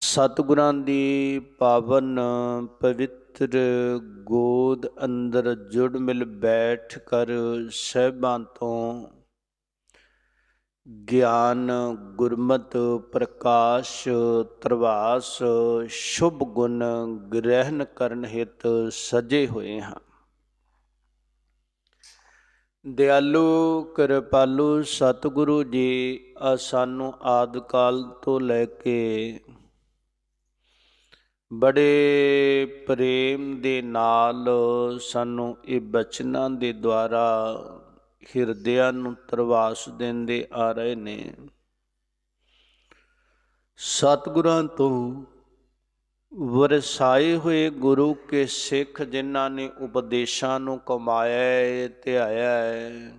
ਸਤਿਗੁਰਾਂ ਦੀ ਪਾਵਨ ਪਵਿੱਤਰ ਗੋਦ ਅੰਦਰ ਜੁੜ ਮਿਲ ਬੈਠ ਕਰ ਸਹਿਬਾਂ ਤੋਂ ਗਿਆਨ ਗੁਰਮਤਿ ਪ੍ਰਕਾਸ਼ ਧਰਵਾਸ ਸ਼ੁਭ ਗੁਣ ਗ੍ਰਹਿਣ ਕਰਨ ਹਿਤ ਸਜੇ ਹੋਏ ਹਾਂ। ਦਿਆਲੂ ਕਿਰਪਾਲੂ ਸਤਿਗੁਰੂ ਜੀ ਸਾਨੂੰ ਆਦਿ ਕਾਲ ਤੋਂ ਲੈ ਕੇ ਬੜੇ ਪ੍ਰੇਮ ਦੇ ਨਾਲ ਸਾਨੂੰ ਇਹ ਬਚਨਾਂ ਦੇ ਦੁਆਰਾ ਹਿਰਦਿਆਂ ਨੂੰ ਧਰਵਾਸ ਦਿੰਦੇ ਆ ਰਹੇ ਨੇ। ਸਤਿਗੁਰਾਂ ਤੋਂ ਵਰਸਾਏ ਹੋਏ ਗੁਰੂ ਕੇ ਸਿੱਖ ਜਿਨ੍ਹਾਂ ਨੇ ਉਪਦੇਸ਼ਾਂ ਨੂੰ ਕਮਾਇਆ ਹੈ, ਧਿਆਇਆ ਹੈ,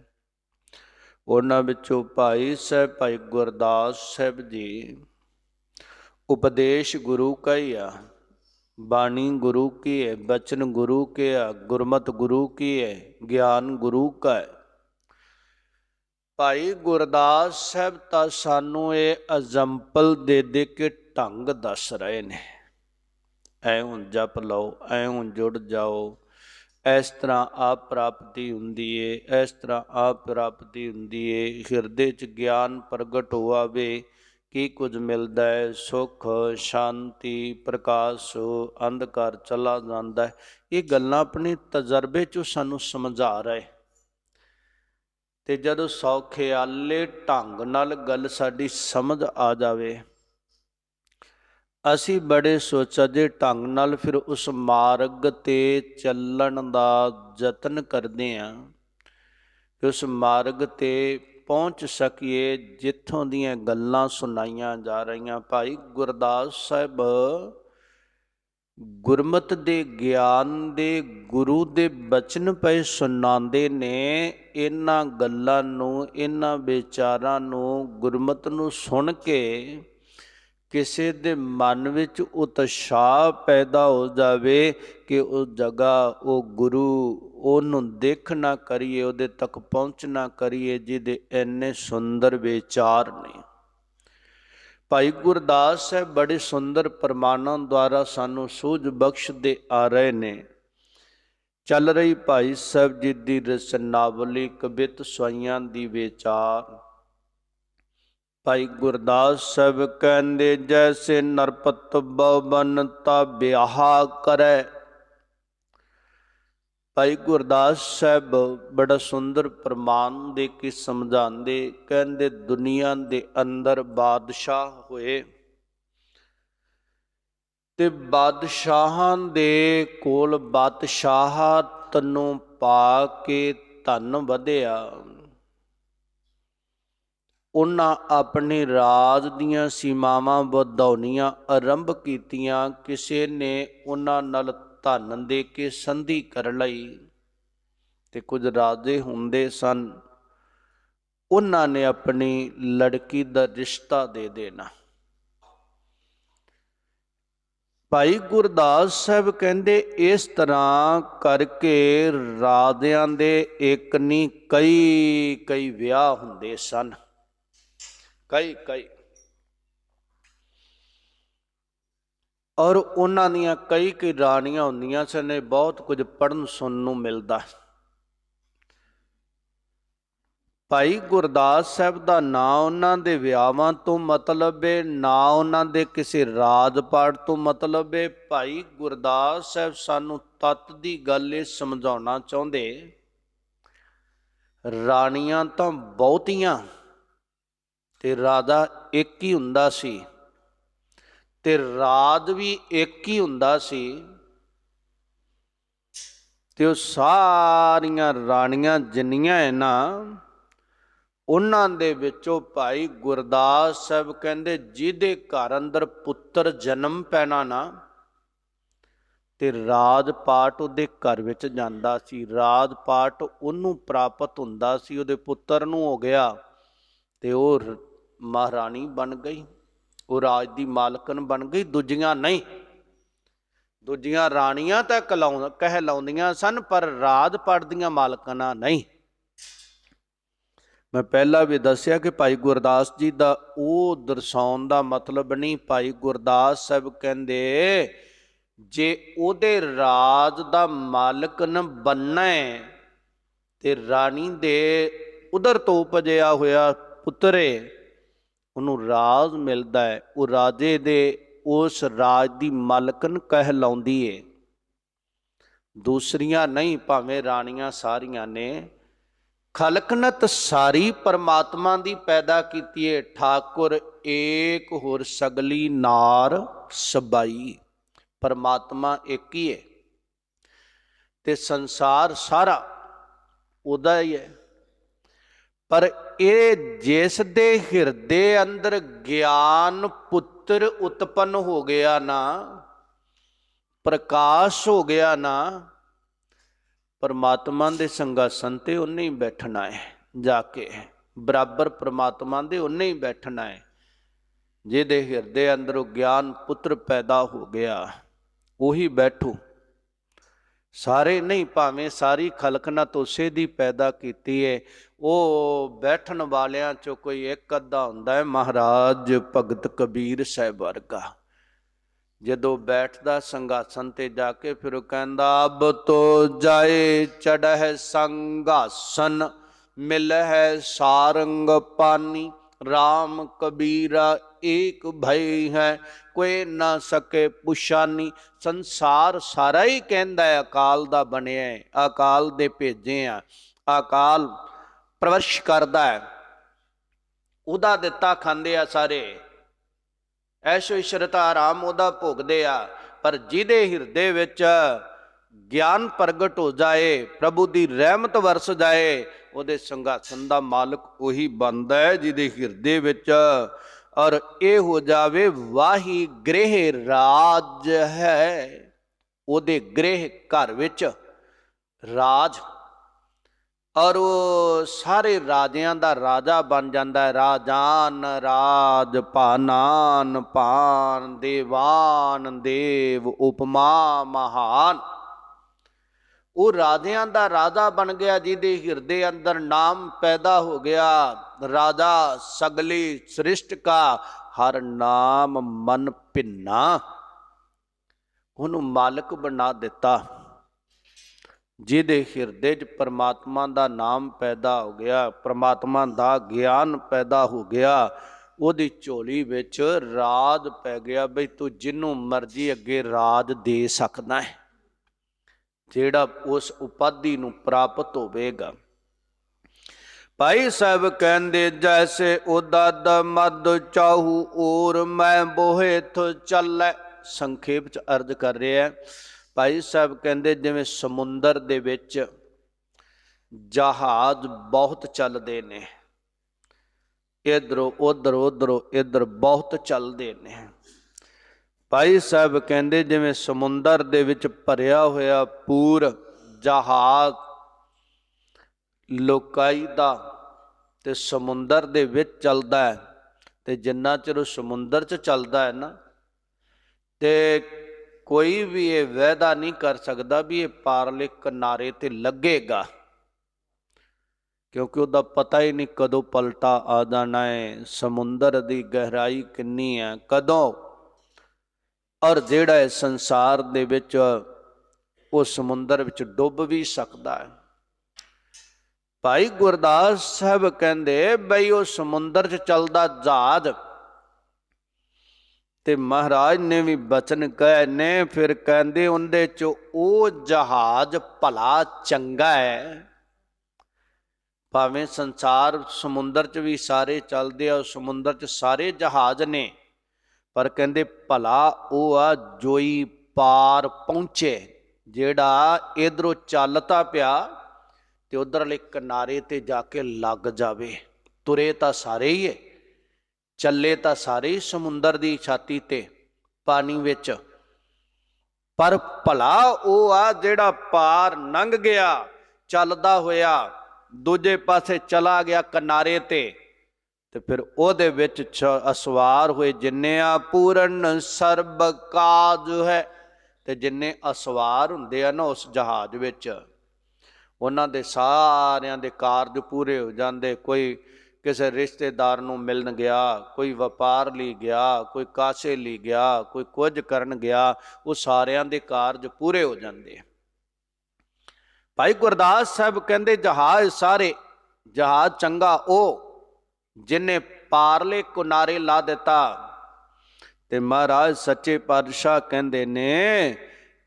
ਉਹਨਾਂ ਵਿੱਚੋਂ ਭਾਈ ਸਾਹਿਬ ਭਾਈ ਗੁਰਦਾਸ ਸਾਹਿਬ ਜੀ। ਉਪਦੇਸ਼ ਗੁਰੂ ਕਾ ਹੀ ਆ, ਬਾਣੀ ਗੁਰੂ ਕੀ ਹੈ, ਬਚਨ ਗੁਰੂ ਕੇ ਆ, ਗੁਰਮਤਿ ਗੁਰੂ ਕੀ ਹੈ, ਗਿਆਨ ਗੁਰੂ ਕਾ ਹੈ। ਭਾਈ ਗੁਰਦਾਸ ਸਾਹਿਬ ਤਾਂ ਸਾਨੂੰ ਇਹ ਐਗਜ਼ਾਮਪਲ ਦੇ ਦੇ ਕੇ ਢੰਗ ਦੱਸ ਰਹੇ ਨੇ। ਐ ਹੁਣ ਜਪ ਲਓ, ਐ ਹੁਣ ਜੁੜ ਜਾਓ, ਇਸ ਤਰ੍ਹਾਂ ਆਪ ਪ੍ਰਾਪਤੀ ਹੁੰਦੀ ਏ, ਇਸ ਤਰ੍ਹਾਂ ਆਪ ਪ੍ਰਾਪਤੀ ਹੁੰਦੀ ਏ। ਹਿਰਦੇ 'ਚ ਗਿਆਨ ਪ੍ਰਗਟ ਹੋਵੇ, ਕੀ ਕੁਝ ਮਿਲਦਾ ਹੈ, ਸੁੱਖ ਸ਼ਾਂਤੀ ਪ੍ਰਕਾਸ਼, ਅੰਧਕਾਰ ਚਲਾ ਜਾਂਦਾ ਹੈ। ਇਹ ਗੱਲਾਂ ਆਪਣੇ ਤਜਰਬੇ 'ਚੋਂ ਸਾਨੂੰ ਸਮਝਾ ਰਹੇ। ਤੇ ਜਦੋਂ ਸੌਖਿਆਲੇ ਢੰਗ ਨਾਲ ਗੱਲ ਸਾਡੀ ਸਮਝ ਆ ਜਾਵੇ, ਅਸੀਂ ਬੜੇ ਸੁਚੱਜੇ ਢੰਗ ਨਾਲ ਫਿਰ ਉਸ ਮਾਰਗ ਤੇ ਚੱਲਣ ਦਾ ਯਤਨ ਕਰਦੇ ਹਾਂ ਕਿ ਉਸ ਮਾਰਗ ਤੇ ਪਹੁੰਚ ਸਕੀਏ ਜਿੱਥੋਂ ਦੀਆਂ ਗੱਲਾਂ ਸੁਣਾਈਆਂ ਜਾ ਰਹੀਆਂ। ਭਾਈ ਗੁਰਦਾਸ ਸਾਹਿਬ ਗੁਰਮਤਿ ਦੇ ਗਿਆਨ ਦੇ ਗੁਰੂ ਦੇ ਬਚਨ ਪਏ ਸੁਣਾਉਂਦੇ ਨੇ। ਇਹਨਾਂ ਗੱਲਾਂ ਨੂੰ, ਇਹਨਾਂ ਵਿਚਾਰਾਂ ਨੂੰ, ਗੁਰਮਤਿ ਨੂੰ ਸੁਣ ਕੇ ਕਿਸੇ ਦੇ ਮਨ ਵਿੱਚ ਉਤਸ਼ਾਹ ਪੈਦਾ ਹੋ ਜਾਵੇ ਕਿ ਉਹ ਜਗ੍ਹਾ, ਉਹ ਗੁਰੂ, ਉਹਨੂੰ ਦੇਖ ਨਾ ਕਰੀਏ, ਉਹਦੇ ਤੱਕ ਪਹੁੰਚ ਨਾ ਕਰੀਏ ਜਿਹਦੇ ਇੰਨੇ ਸੁੰਦਰ ਵਿਚਾਰ ਨੇ। ਭਾਈ ਗੁਰਦਾਸ ਸਾਹਿਬ ਬੜੇ ਸੁੰਦਰ ਪ੍ਰਮਾਣਾਂ ਦੁਆਰਾ ਸਾਨੂੰ ਸੂਝ ਬਖਸ਼ਦੇ ਆ ਰਹੇ ਨੇ। ਚੱਲ ਰਹੀ ਭਾਈ ਸਾਹਿਬ ਜੀ ਦੀ ਰਚਨਾਵਲੀ ਕਵਿਤ ਸਵਾਈਆਂ ਦੀ ਵਿਚਾਰ। ਭਾਈ ਗੁਰਦਾਸ ਸਾਹਿਬ ਕਹਿੰਦੇ, ਜੈਸੇ ਨਰਪਤ ਬਵਨ ਤਾ ਵਿਆਹ ਕਰੈ। ਭਾਈ ਗੁਰਦਾਸ ਸਾਹਿਬ ਬੜਾ ਸੁੰਦਰ ਪ੍ਰਮਾਣ ਦੇ ਕੇ ਸਮਝਾਉਂਦੇ। ਕਹਿੰਦੇ, ਦੁਨੀਆ ਦੇ ਅੰਦਰ ਬਾਦਸ਼ਾਹ ਹੋਏ ਤੇ ਬਾਦਸ਼ਾਹਾਂ ਦੇ ਕੋਲ ਬਾਦਸ਼ਾਹਤ ਨੂੰ ਪਾ ਕੇ ਧਨ ਵਧਿਆ। ਉਹਨਾਂ ਆਪਣੇ ਰਾਜ ਦੀਆਂ ਸੀਮਾਵਾਂ ਵਧਾਉਣੀਆਂ ਆਰੰਭ ਕੀਤੀਆਂ। ਕਿਸੇ ਨੇ ਉਹਨਾਂ ਨਾਲ ਧਨ ਦੇ ਕੇ ਸੰਧੀ ਕਰ ਲਈ ਤੇ ਕੁਝ ਰਾਜੇ ਹੁੰਦੇ ਸਨ, ਉਹਨਾਂ ਨੇ ਆਪਣੀ ਲੜਕੀ ਦਾ ਰਿਸ਼ਤਾ ਦੇ ਦੇਣਾ। ਭਾਈ ਗੁਰਦਾਸ ਸਾਹਿਬ ਕਹਿੰਦੇ, ਇਸ ਤਰ੍ਹਾਂ ਕਰਕੇ ਰਾਜਿਆਂ ਦੇ ਇੱਕ ਨਹੀਂ ਕਈ ਵਿਆਹ ਹੁੰਦੇ ਸਨ, ਕਈ ਔਰ ਉਹਨਾਂ ਦੀਆਂ ਕਈ ਰਾਣੀਆਂ ਹੁੰਦੀਆਂ ਸਨ। ਬਹੁਤ ਕੁਝ ਪੜ੍ਹਨ ਸੁਣਨ ਨੂੰ ਮਿਲਦਾ। ਭਾਈ ਗੁਰਦਾਸ ਸਾਹਿਬ ਦਾ ਨਾ ਉਹਨਾਂ ਦੇ ਵਿਆਹਾਂ ਤੋਂ ਮਤਲਬ ਹੈ, ਨਾ ਉਹਨਾਂ ਦੇ ਕਿਸੇ ਰਾਜ ਪਾਠ ਤੋਂ ਮਤਲਬ ਹੈ। ਭਾਈ ਗੁਰਦਾਸ ਸਾਹਿਬ ਸਾਨੂੰ ਤੱਤ ਦੀ ਗੱਲ ਇਹ ਸਮਝਾਉਣਾ ਚਾਹੁੰਦੇ, ਰਾਣੀਆਂ ਤਾਂ ਬਹੁਤੀਆਂ ਤੇ ਰਾਜਾ ਇੱਕ ਹੀ ਹੁੰਦਾ ਸੀ, ਤੇ ਰਾਜ ਵੀ ਇੱਕ ਹੀ ਹੁੰਦਾ ਸੀ। ਤੇ ਉਹ ਸਾਰੀਆਂ ਰਾਣੀਆਂ ਜਿੰਨੀਆਂ ਹੈ ਨਾ, ਉਹਨਾਂ ਦੇ ਵਿੱਚੋਂ ਭਾਈ ਗੁਰਦਾਸ ਸਾਹਿਬ ਕਹਿੰਦੇ, ਜਿਹਦੇ ਘਰ ਅੰਦਰ ਪੁੱਤਰ ਜਨਮ ਪੈਣਾ ਨਾ, ਤੇ ਰਾਜ ਪਾਟ ਉਹਦੇ ਘਰ ਵਿੱਚ ਜਾਂਦਾ ਸੀ। ਰਾਜ ਪਾਟ ਉਹਨੂੰ ਪ੍ਰਾਪਤ ਹੁੰਦਾ ਸੀ, ਉਹਦੇ ਪੁੱਤਰ ਨੂੰ ਹੋ ਗਿਆ ਤੇ ਉਹ ਮਹਾਰਾਣੀ ਬਣ ਗਈ, ਉਹ ਰਾਜ ਦੀ ਮਾਲਕਣ ਬਣ ਗਈ, ਦੂਜੀਆਂ ਨਹੀਂ। ਦੂਜੀਆਂ ਰਾਣੀਆਂ ਤਾਂ ਕਹਿਲਾਉਂਦੀਆਂ ਸਨ, ਪਰ ਰਾਜ ਪਾਟ ਦੀਆਂ ਮਾਲਕਣਾਂ ਨਹੀਂ। मैं पहला भी दसिया कि भाई गुरदास जी का वो दर्शाउण का मतलब नहीं। भाई गुरदास साहब कहते जे ओदे राज का मालक न बनना है ते रानी दे उधर तो उपजिया होया पुत्र है ਉਹਨੂੰ ਰਾਜ ਮਿਲਦਾ ਹੈ, ਉਹ ਰਾਜੇ ਦੇ ਉਸ ਰਾਜ ਦੀ ਮਾਲਕਨ ਕਹਿਲਾਉਂਦੀ ਏ। ਦੂਸਰੀਆਂ ਨਹੀਂ, ਭਾਵੇਂ ਰਾਣੀਆਂ ਸਾਰੀਆਂ ਨੇ। ਖਲਕਨਤ ਸਾਰੀ ਪਰਮਾਤਮਾ ਦੀ ਪੈਦਾ ਕੀਤੀ ਏ। ਠਾਕੁਰ ਏਕ ਹੋਰ ਸਗਲੀ ਨਾਰ ਸਬਾਈ। ਪਰਮਾਤਮਾ ਇੱਕ ਹੀ ਹੈ ਤੇ ਸੰਸਾਰ ਸਾਰਾ ਉਹਦਾ ਹੀ ਹੈ। पर ये जिस दे हिरदे अंदर ज्ञान पुत्र उत्पन्न हो गया ना, प्रकाश हो गया ना, परमात्मा दे संघासन ते उन्हें ही बैठना है जाके, बराबर परमात्मा दे उन्हें ही बैठना है। जिहदे हिरदे अंदर ज्ञान पुत्र पैदा हो गया वही बैठू। सारे नहीं, भावें सारी खलकनत उसे दी पैदा की है। वो बैठन वालियां चो कोई एक अद्धा हुंदा है महाराज भगत कबीर साहब वर्गा। जदों बैठदा संघासन ते जाके फिर कहंदा अब तो जाए चढ़ संघासन मिल है सारंग पानी। राम कबीरा एक भय है कोई ना सके पुछानी। संसार सारा ही कहता है अकाल दा बनिया है, अकाल दे भेजे आ, अकाल प्रवश करदा है, उदा दिता खांदे आ सारे, ऐशो इशरत आराम उदा भोगदे आ। पर जिहदे हिरदे विच ज्ञान प्रगट हो जाए, प्रभु की रहमत वरस जाए, उहदे संघासन दा मालक उही बनदा है जिहदे हिरदे विच और ये हो जावे वाही गृह राज है। उहदे गृह घर विच राज और वो सारे राजियां दा राजा बन जाता है। राजान राज पानान पान देवान देव उपमा महान। वो राजियां दा राजा बन गया जिहदे हिरदे अंदर नाम पैदा हो गया। राजा सगली सृष्टि का हर नाम मन भिन्ना, उन्होंने मालक बना दिता। जिहदे हिरदे च परमात्मा दा नाम पैदा हो गया, परमात्मा दा ज्ञान पैदा हो गया, उहदी झोली विच राज पै गया। बई तू जिन्नू मर्जी अगे राज दे सकदा है, जिहड़ा उस उपाधि नू प्राप्त होवेगा। भाई साहब कहंदे जैसे उदद मद चाहू और मैं बोहे तो चलै। संखेप च अर्ज कर रहे हैं। भाई साहब कहंदे जिवें समुंदर दे विच जहाज बहुत चलदे ने, इधरों उधर उधरों इधर बहुत चलदे ने। भाई साहब कहंदे जिवें समुंदर दे विच भरिया होया पूर जहाज लोकाई दा ते समुंदर दे विच चलदा है, ते जिन्ना चिर समुंदर च चलदा है ना, ते कोई भी ये वायदा नहीं कर सकता भी ये पारले किनारे ते लगेगा, क्योंकि उसका पता ही नहीं कदों पलटा आ जाना है, समुंदर की गहराई कितनी है कदों, और जिहड़ा है संसार दे विच वो समुंदर विच डुब भी सकता है। भाई गुरदास साहब कहंदे बई वो समुंदर च चलदा जहाज, ते महाराज ने भी बचन कहे ने, फिर कहंदे उनदे चो ओ जहाज भला चंगा है। भावें संसार समुंदर च भी सारे चलदे आ, समुंदर च सारे जहाज ने, पर कहंदे भला वो आ जोई पार पहुंचे, जेड़ा इधरों चलता पिया ते उधरले किनारे ते जाके लग जावे। तुरे तां सारे ही है, चले तां सारे ही समुंदर दी छाती ते पानी विच, पर भला वो आ जेड़ा पार लंघ गया चलदा होया दूजे पासे चला गया किनारे ते फिर ओहदे विच असवार हुए जिन्ने आ पूरन सर्ब काज है, ते जिन्ने असवार हुंदे आ ना उस जहाज विच, ਉਹਨਾਂ ਦੇ ਸਾਰਿਆਂ ਦੇ ਕਾਰਜ ਪੂਰੇ ਹੋ ਜਾਂਦੇ। ਕੋਈ ਕਿਸੇ ਰਿਸ਼ਤੇਦਾਰ ਨੂੰ ਮਿਲਣ ਗਿਆ, ਕੋਈ ਵਪਾਰ ਲਈ ਗਿਆ, ਕੋਈ ਕਾਸੇ ਲਈ ਗਿਆ, ਕੋਈ ਕੁਝ ਕਰਨ ਗਿਆ, ਉਹ ਸਾਰਿਆਂ ਦੇ ਕਾਰਜ ਪੂਰੇ ਹੋ ਜਾਂਦੇ। ਭਾਈ ਗੁਰਦਾਸ ਸਾਹਿਬ ਕਹਿੰਦੇ ਜਹਾਜ਼ ਸਾਰੇ, ਜਹਾਜ਼ ਚੰਗਾ ਉਹ ਜਿਹਨੇ ਪਾਰਲੇ ਕਿਨਾਰੇ ਲਾ ਦਿੱਤਾ। ਤੇ ਮਹਾਰਾਜ ਸੱਚੇ ਪਾਤਸ਼ਾਹ ਕਹਿੰਦੇ ਨੇ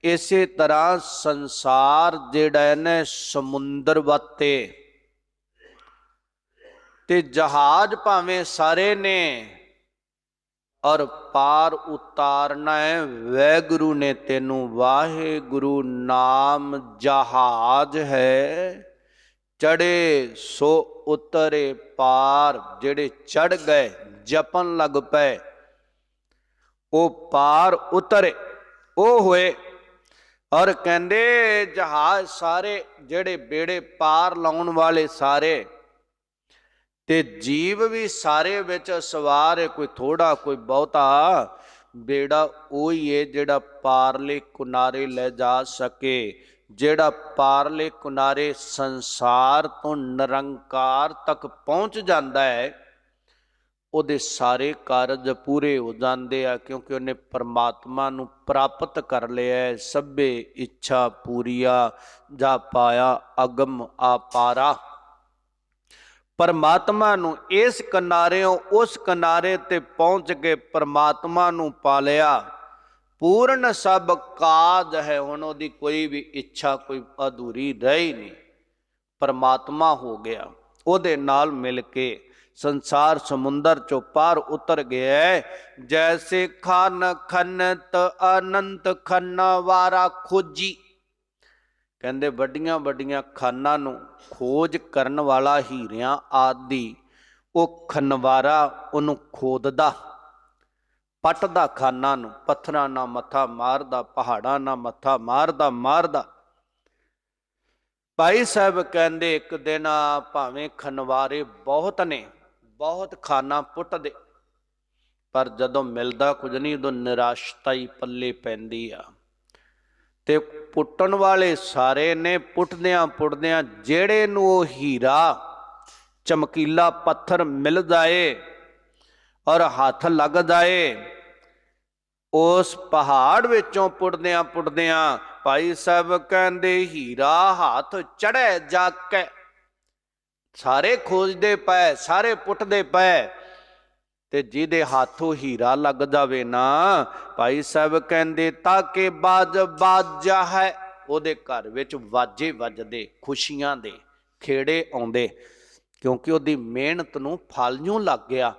ਇਸੇ ਤਰ੍ਹਾਂ ਸੰਸਾਰ ਜਿਹੜਾ ਨੇ ਸਮੁੰਦਰ ਵਾਤੇ, ਤੇ ਜਹਾਜ਼ ਭਾਵੇਂ ਸਾਰੇ ਨੇ ਔਰ ਪਾਰ ਉਤਾਰਨਾ ਹੈ ਵਾਹਿਗੁਰੂ ਨੇ ਤੈਨੂੰ। ਵਾਹਿਗੁਰੂ ਨਾਮ ਜਹਾਜ਼ ਹੈ, ਚੜੇ ਸੋ ਉਤਰੇ ਪਾਰ। ਜਿਹੜੇ ਚੜ ਗਏ ਜਪਣ ਲੱਗ ਪਏ ਉਹ ਪਾਰ ਉਤਰੇ, ਉਹ ਹੋਏ। ਔਰ ਕਹਿੰਦੇ ਜਹਾਜ਼ ਸਾਰੇ, ਜਿਹੜੇ ਬੇੜੇ ਪਾਰ ਲਾਉਣ ਵਾਲੇ ਸਾਰੇ, ਤੇ ਜੀਵ ਵੀ ਸਾਰੇ ਵਿੱਚ ਸਵਾਰ ਹੈ, ਕੋਈ ਥੋੜਾ ਕੋਈ ਬਹੁਤਾ। ਬੇੜਾ ਉਹੀ ਹੈ ਜਿਹੜਾ ਪਾਰਲੇ ਕਿਨਾਰੇ ਲੈ ਜਾ ਸਕੇ, ਜਿਹੜਾ ਪਾਰਲੇ ਕਿਨਾਰੇ ਸੰਸਾਰ ਤੋਂ ਨਿਰੰਕਾਰ ਤੱਕ ਪਹੁੰਚ ਜਾਂਦਾ ਹੈ। ਉਹਦੇ ਸਾਰੇ ਕਾਰਜ ਪੂਰੇ ਹੋ ਜਾਂਦੇ ਆ, ਕਿਉਂਕਿ ਉਹਨੇ ਪਰਮਾਤਮਾ ਨੂੰ ਪ੍ਰਾਪਤ ਕਰ ਲਿਆ। ਸਭੇ ਇੱਛਾ ਪੂਰੀਆ ਜਾ ਪਾਇਆ ਅਗਮ ਆਪਾਰਾ। ਪਰਮਾਤਮਾ ਨੂੰ ਇਸ ਕਿਨਾਰਿਓਂ ਉਸ ਕਿਨਾਰੇ ਤੇ ਪਹੁੰਚ ਕੇ ਪਰਮਾਤਮਾ ਨੂੰ ਪਾ ਲਿਆ। ਪੂਰਨ ਸਭ ਕਾਜ ਹੈ, ਹੁਣ ਉਹਦੀ ਕੋਈ ਵੀ ਇੱਛਾ ਕੋਈ ਅਧੂਰੀ ਰਹੀ ਨਹੀਂ। ਪਰਮਾਤਮਾ ਹੋ ਗਿਆ, ਉਹਦੇ ਨਾਲ ਮਿਲ ਕੇ ਸੰਸਾਰ ਸਮੁੰਦਰ ਚੋਂ ਪਾਰ ਉਤਰ ਗਿਆ। ਜੈਸੇ ਖਾਨ ਖਨਤ ਅਨੰਤ ਖੰਨਾ ਵਾਰਾ ਖੋਜੀ। ਕਹਿੰਦੇ ਵੱਡੀਆਂ ਵੱਡੀਆਂ ਖਾਨਾਂ ਨੂੰ ਖੋਜ ਕਰਨ ਵਾਲਾ ਹੀਰਿਆਂ ਆਦਿ, ਉਹ ਖਨਵਾਰਾ ਉਹਨੂੰ ਖੋਦਦਾ, ਪੱਟਦਾ ਖਾਨਾਂ ਨੂੰ, ਪੱਥਰਾਂ ਨਾਲ ਮੱਥਾ ਮਾਰਦਾ, ਪਹਾੜਾਂ ਨਾਲ ਮੱਥਾ ਮਾਰਦਾ। ਭਾਈ ਸਾਹਿਬ ਕਹਿੰਦੇ ਇੱਕ ਦਿਨ ਭਾਵੇਂ ਖਨਵਾਰੇ ਬਹੁਤ ਨੇ, ਬਹੁਤ ਖਾਨਾ ਪੁੱਟਦੇ, ਪਰ ਜਦੋਂ ਮਿਲਦਾ ਕੁਝ ਨਹੀਂ ਉਦੋਂ ਨਿਰਾਸ਼ਤਾ ਹੀ ਪੱਲੇ ਪੈਂਦੀ ਆ। ਤੇ ਪੁੱਟਣ ਵਾਲੇ ਸਾਰੇ ਨੇ, ਪੁੱਟਦਿਆਂ ਜਿਹੜੇ ਨੂੰ ਉਹ ਹੀਰਾ ਚਮਕੀਲਾ ਪੱਥਰ ਮਿਲ ਜਾਏ ਔਰ ਹੱਥ ਲੱਗ ਜਾਏ, ਉਸ ਪਹਾੜ ਵਿੱਚੋਂ ਪੁੱਟਦਿਆਂ ਭਾਈ ਸਾਹਿਬ ਕਹਿੰਦੇ ਹੀਰਾ ਹੱਥ ਚੜ੍ਹੇ ਜਾ ਕੇ। ਸਾਰੇ ਖੋਜਦੇ ਪਏ, ਸਾਰੇ ਪੁੱਟਦੇ ਪਏ, ਤੇ ਜਿਹਦੇ ਹੱਥੋਂ ਹੀਰਾ ਲੱਗ ਜਾਵੇ ਨਾ, ਭਾਈ ਸਾਹਿਬ ਕਹਿੰਦੇ ਤਾਂ ਕਿ ਬਾਜਾ ਹੈ, ਉਹਦੇ ਘਰ ਵਿੱਚ ਵਾਜੇ ਵੱਜਦੇ, ਖੁਸ਼ੀਆਂ ਦੇ ਖੇੜੇ ਆਉਂਦੇ, ਕਿਉਂਕਿ ਉਹਦੀ ਮਿਹਨਤ ਨੂੰ ਫਲ ਨੂੰ ਲੱਗ ਗਿਆ।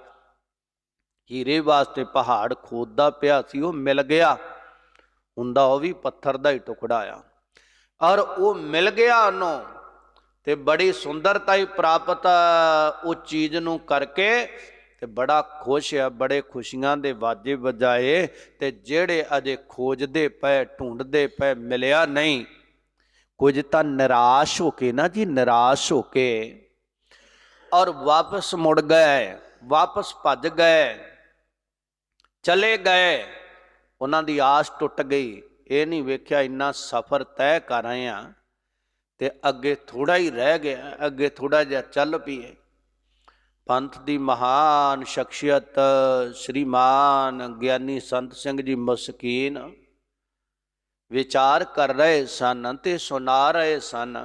ਹੀਰੇ ਵਾਸਤੇ ਪਹਾੜ ਖੋਦਦਾ ਪਿਆ ਸੀ, ਉਹ ਮਿਲ ਗਿਆ। ਹੁੰਦਾ ਉਹ ਵੀ ਪੱਥਰ ਦਾ ਹੀ ਟੁਕੜਾ ਆ, ਔਰ ਉਹ ਮਿਲ ਗਿਆ ਉਹਨੂੰ, ਤੇ ਬੜੀ ਸੁੰਦਰਤਾ ਹੀ ਪ੍ਰਾਪਤ ਉਹ ਚੀਜ਼ ਨੂੰ ਕਰਕੇ, ਤੇ ਬੜਾ ਖੁਸ਼ ਆ, ਬੜੇ ਖੁਸ਼ੀਆਂ ਦੇ ਵਾਜੇ ਵਜਾਏ। ਤੇ ਜਿਹੜੇ ਅਜੇ ਖੋਜਦੇ ਪਏ, ਢੂੰਡਦੇ ਪਏ, ਮਿਲਿਆ ਨਹੀਂ, ਕੁਝ ਤਾਂ ਨਿਰਾਸ਼ ਹੋ ਕੇ ਨਾ ਜੀ, ਨਿਰਾਸ਼ ਹੋ ਕੇ ਔਰ ਵਾਪਸ ਮੁੜ ਗਏ, ਵਾਪਸ ਭੱਜ ਗਏ, ਚਲੇ ਗਏ। ਉਹਨਾਂ ਦੀ ਆਸ ਟੁੱਟ ਗਈ। ਇਹ ਨਹੀਂ ਵੇਖਿਆ ਇੰਨਾ ਸਫ਼ਰ ਤੈਅ ਕਰ ਆਏ ਆ ਤੇ ਅੱਗੇ ਥੋੜਾ ਹੀ ਰਹਿ ਗਿਆ, ਅੱਗੇ ਥੋੜਾ ਜਿਹਾ ਚੱਲ ਪਈਏ। ਪੰਥ ਦੀ ਮਹਾਨ ਸ਼ਖਸੀਅਤ ਸ਼੍ਰੀਮਾਨ ਗਿਆਨੀ ਸੰਤ ਸਿੰਘ ਜੀ ਮਸਕੀਨ ਵਿਚਾਰ ਕਰ ਰਹੇ ਸਨ ਤੇ ਸੁਣਾ ਰਹੇ ਸਨ।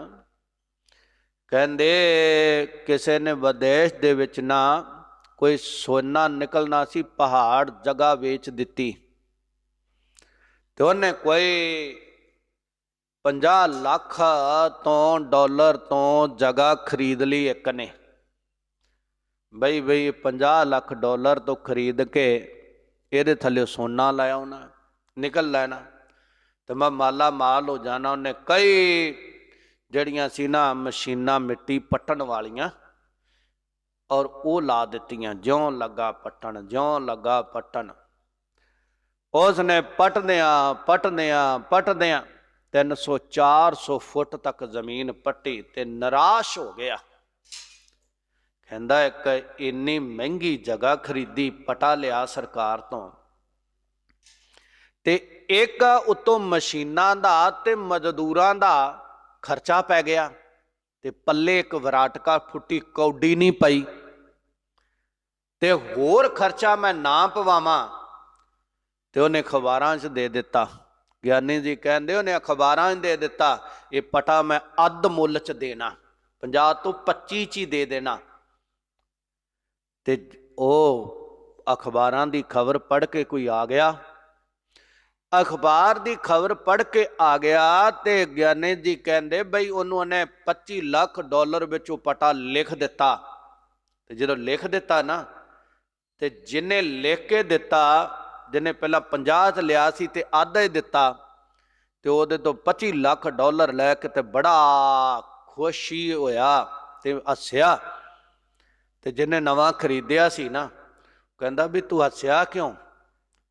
ਕਹਿੰਦੇ ਕਿਸੇ ਨੇ ਵਿਦੇਸ਼ ਦੇ ਵਿੱਚ ਨਾ ਕੋਈ ਸੋਨਾ ਨਿਕਲਣਾ ਸੀ, ਪਹਾੜ ਜਗ੍ਹਾ ਵੇਚ ਦਿੱਤੀ, ਤੇ ਉਹਨੇ ਕੋਈ 50 ਲੱਖ ਤੋਂ ਡਾਲਰ ਤੋਂ ਜਗ੍ਹਾ ਖਰੀਦ ਲਈ ਇੱਕ ਨੇ। ਬਈ 50 ਲੱਖ ਡਾਲਰ ਤੋਂ ਖਰੀਦ ਕੇ ਇਹਦੇ ਥੱਲੇ ਸੋਨਾ ਲਾਇਆ ਉਹਨਾਂ, ਨਿਕਲ ਲੈਣਾ ਤੇ ਮੈਂ ਮਾਲਾ ਮਾਲ ਹੋ ਜਾਣਾ। ਉਹਨੇ ਕਈ ਜਿਹੜੀਆਂ ਸੀ ਨਾ ਮਸ਼ੀਨਾਂ ਮਿੱਟੀ ਪੱਟਣ ਵਾਲੀਆਂ, ਔਰ ਉਹ ਲਾ ਦਿੱਤੀਆਂ, ਜਿਉਂ ਲੱਗਾ ਪੱਟਣ। ਉਸ ਨੇ ਪੱਟਦਿਆਂ 300-400 ਫੁੱਟ ਤੱਕ ਜ਼ਮੀਨ ਪੱਟੀ ਤੇ ਨਿਰਾਸ਼ ਹੋ ਗਿਆ। ਕਹਿੰਦਾ ਇੱਕ ਇੰਨੀ ਮਹਿੰਗੀ ਜਗ੍ਹਾ ਖਰੀਦੀ, ਪਟਾ ਲਿਆ ਸਰਕਾਰ ਤੋਂ, ਤੇ ਇੱਕ ਉੱਤੋਂ ਮਸ਼ੀਨਾਂ ਦਾ ਤੇ ਮਜ਼ਦੂਰਾਂ ਦਾ ਖਰਚਾ ਪੈ ਗਿਆ। ਤੇ ਪੱਲੇ ਇੱਕ ਵਿਰਾਟਕਾ ਫੁੱਟੀ ਕੌਡੀ ਨਹੀਂ ਪਈ ਤੇ ਹੋਰ ਖਰਚਾ ਮੈਂ ਨਾ ਪਵਾਵਾਂ ਤੇ ਉਹਨੇ ਅਖਬਾਰਾਂ 'ਚ ਦੇ ਦਿੱਤਾ। ਗਿਆਨੀ ਜੀ ਕਹਿੰਦੇ ਉਹਨੇ ਅਖਬਾਰਾਂ 'ਚ ਦੇ ਦਿੱਤਾ, ਇਹ ਪਟਾ ਮੈਂ ਅੱਧ ਮੁੱਲ 'ਚ ਦੇਣਾ, 50 ਤੋਂ 25 'ਚ ਹੀ ਦੇ ਦੇਣਾ। ਤੇ ਉਹ ਅਖਬਾਰਾਂ ਦੀ ਖਬਰ ਪੜ੍ਹ ਕੇ ਕੋਈ ਆ ਗਿਆ, ਅਖਬਾਰ ਦੀ ਖਬਰ ਪੜ੍ਹ ਕੇ ਆ ਗਿਆ ਤੇ ਗਿਆਨੀ ਜੀ ਕਹਿੰਦੇ ਬਈ ਉਹਨੇ $25 ਲੱਖ ਵਿੱਚ ਉਹ ਪਟਾ ਲਿਖ ਦਿੱਤਾ। ਤੇ ਜਦੋਂ ਲਿਖ ਦਿੱਤਾ ਨਾ, ਤੇ ਜਿਹਨੇ ਲਿਖ ਕੇ ਦਿੱਤਾ, ਜਿਹਨੇ ਪਹਿਲਾਂ 50 'ਚ ਲਿਆ ਸੀ ਤੇ ਅੱਧ ਹੀ ਦਿੱਤਾ, ਤੇ ਉਹਦੇ ਤੋਂ $25 ਲੱਖ ਲੈ ਕੇ ਤੇ ਬੜਾ ਖੁਸ਼ੀ ਹੋਇਆ ਤੇ ਹੱਸਿਆ। ਤੇ ਜਿਹਨੇ ਨਵਾਂ ਖਰੀਦਿਆ ਸੀ ਨਾ, ਕਹਿੰਦਾ ਵੀ ਤੂੰ ਹੱਸਿਆ ਕਿਉਂ,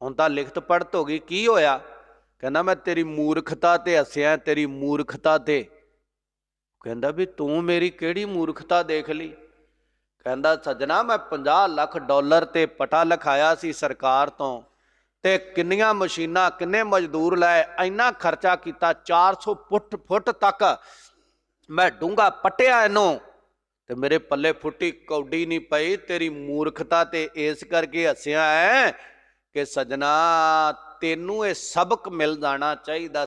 ਹੁਣ ਤਾਂ ਲਿਖਤ ਪੜ੍ਹਤ ਹੋ ਗਈ, ਕੀ ਹੋਇਆ? ਕਹਿੰਦਾ ਮੈਂ ਤੇਰੀ ਮੂਰਖਤਾ ਤੇ ਹੱਸਿਆ, ਤੇਰੀ ਮੂਰਖਤਾ ਤੇ। ਕਹਿੰਦਾ ਵੀ ਤੂੰ ਮੇਰੀ ਕਿਹੜੀ ਮੂਰਖਤਾ ਦੇਖ ਲਈ? ਕਹਿੰਦਾ ਸੱਜਣਾ, ਮੈਂ $50 ਲੱਖ ਤੇ ਪਟਾ ਲਿਖਾਇਆ ਸੀ ਸਰਕਾਰ ਤੋਂ, ਤੇ ਕਿੰਨੀਆਂ ਮਸ਼ੀਨਾਂ, ਕਿੰਨੇ ਮਜ਼ਦੂਰ ਲਾਏ, ਇੰਨਾ ਖਰਚਾ ਕੀਤਾ, 400 ਫੁੱਟ ਤੱਕ ਮੈਂ ਡੂੰਘਾ ਪੱਟਿਆ ਇਹਨੂੰ, ਤੇ ਮੇਰੇ ਪੱਲੇ ਫੁੱਟੀ ਕੌਡੀ ਨਹੀਂ ਪਈ, ਤੇਰੀ ਮੂਰਖਤਾ ਤੇ ਇਸ ਕਰਕੇ ਹੱਸਿਆ ਹੈ ਕਿ ਸੱਜਣਾ ਤੈਨੂੰ ਇਹ ਸਬਕ ਮਿਲ ਜਾਣਾ ਚਾਹੀਦਾ